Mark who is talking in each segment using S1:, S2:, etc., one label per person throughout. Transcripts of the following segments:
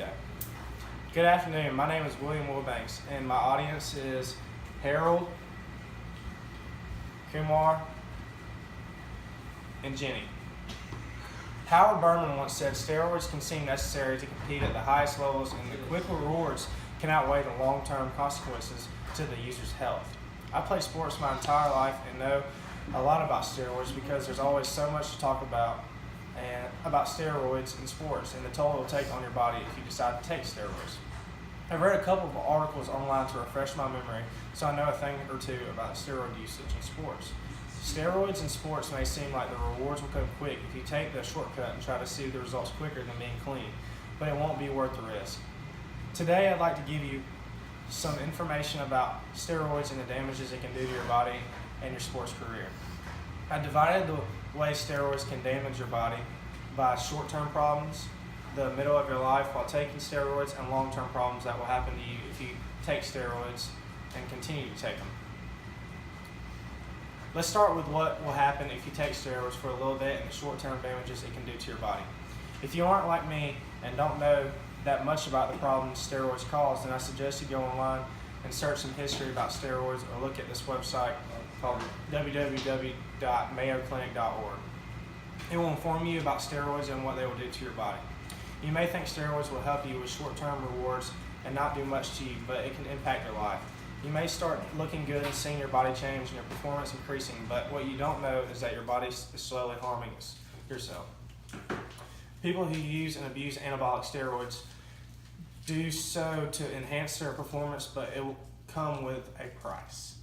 S1: Okay. Good afternoon. My name is William Wilbanks, and my audience is Harold, Kumar, and Jenny. Howard Berman once said, "Steroids can seem necessary to compete at the highest levels, and the quick rewards can outweigh the long-term consequences to the user's health." I play sports my entire life and know a lot about steroids because there's always so much to talk about steroids in sports and the toll it'll take on your body if you decide to take steroids. I've read a couple of articles online to refresh my memory, so I know a thing or two about steroid usage in sports. Steroids in sports may seem like the rewards will come quick if you take the shortcut and try to see the results quicker than being clean, but it won't be worth the risk. Today I'd like to give you some information about steroids and the damages it can do to your body and your sports career. I divided the way steroids can damage your body by short-term problems, the middle of your life while taking steroids, and long-term problems that will happen to you if you take steroids and continue to take them. Let's start with what will happen if you take steroids for a little bit and the short-term damages it can do to your body. If you aren't like me and don't know that much about the problems steroids cause, then I suggest you go online and search some history about steroids or look at this website called www.mayoclinic.org. It will inform you about steroids and what they will do to your body. You may think steroids will help you with short-term rewards and not do much to you, but it can impact your life. You may start looking good and seeing your body change and your performance increasing, but what you don't know is that your body is slowly harming yourself. People who use and abuse anabolic steroids do so to enhance their performance, but it will come with a price.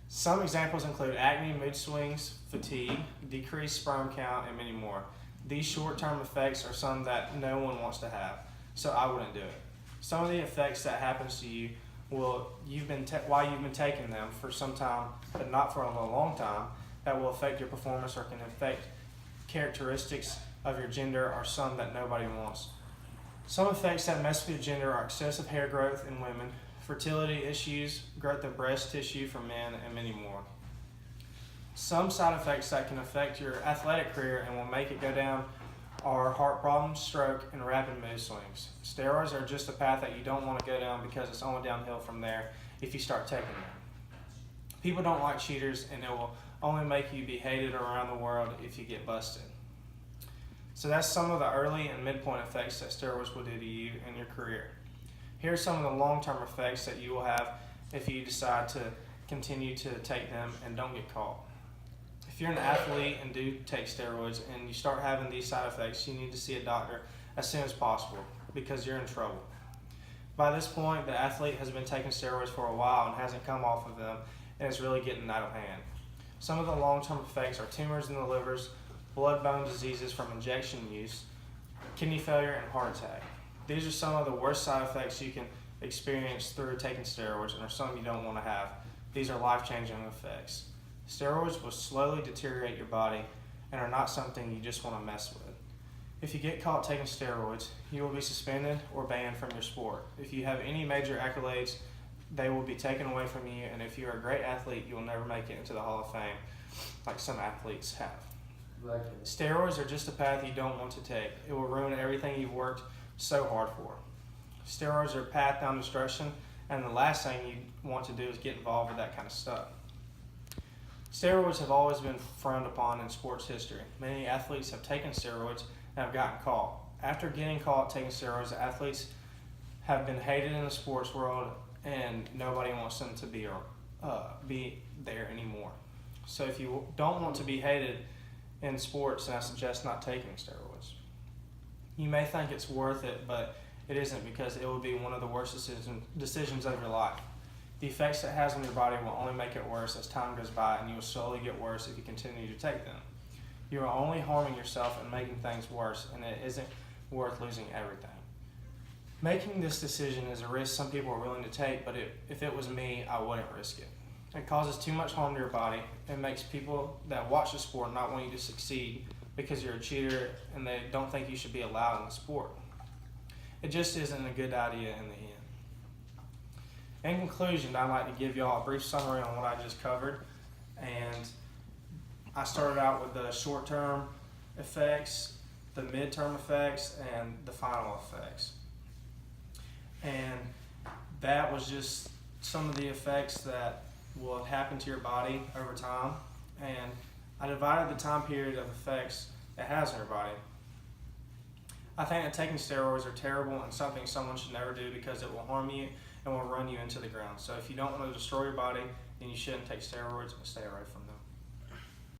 S1: Some examples include acne, mood swings, fatigue, decreased sperm count, and many more. These short-term effects are some that no one wants to have, so I wouldn't do it. Some of the effects that happens to you while you've been taking them for some time, but not for a long time, that will affect your performance or can affect characteristics of your gender are some that nobody wants. Some effects that mess with your gender are excessive hair growth in women, fertility issues, growth of breast tissue for men, and many more. Some side effects that can affect your athletic career and will make it go down are heart problems, stroke, and rapid mood swings. Steroids are just a path that you don't want to go down because it's only downhill from there if you start taking them. People don't like cheaters, and it will only make you be hated around the world if you get busted. So that's some of the early and midpoint effects that steroids will do to you and your career. Here are some of the long-term effects that you will have if you decide to continue to take them and don't get caught. If you're an athlete and do take steroids and you start having these side effects, you need to see a doctor as soon as possible because you're in trouble. By this point, the athlete has been taking steroids for a while and hasn't come off of them, and it's really getting out of hand. Some of the long-term effects are tumors in the livers, blood-bone diseases from injection use, kidney failure, and heart attack. These are some of the worst side effects you can experience through taking steroids and are some you don't want to have. These are life-changing effects. Steroids will slowly deteriorate your body and are not something you just want to mess with. If you get caught taking steroids, you will be suspended or banned from your sport. If you have any major accolades, they will be taken away from you, and if you're a great athlete, you will never make it into the Hall of Fame like some athletes have. Steroids are just a path you don't want to take. It will ruin everything you've worked so hard for. Steroids are a path down destruction, and the last thing you want to do is get involved with that kind of stuff. Steroids have always been frowned upon in sports history. Many athletes have taken steroids and have gotten caught. After getting caught taking steroids, the athletes have been hated in the sports world, and nobody wants them to be there anymore. So if you don't want to be hated in sports, then I suggest not taking steroids. You may think it's worth it, but it isn't, because it will be one of the worst decisions of your life. The effects it has on your body will only make it worse as time goes by, and you will slowly get worse if you continue to take them. You are only harming yourself and making things worse, and it isn't worth losing everything. Making this decision is a risk some people are willing to take, but if it was me, I wouldn't risk it. It causes too much harm to your body. It makes people that watch the sport not want you to succeed because you're a cheater and they don't think you should be allowed in the sport. It just isn't a good idea in the end. In conclusion, I'd like to give y'all a brief summary on what I just covered. And I started out with the short-term effects, the mid-term effects, and the final effects. that was just some of the effects that will happen to your body over time. And I divided the time period of effects it has on your body. I think that taking steroids are terrible and something someone should never do because it will harm you and will run you into the ground. So if you don't want to destroy your body, then you shouldn't take steroids and stay away from them.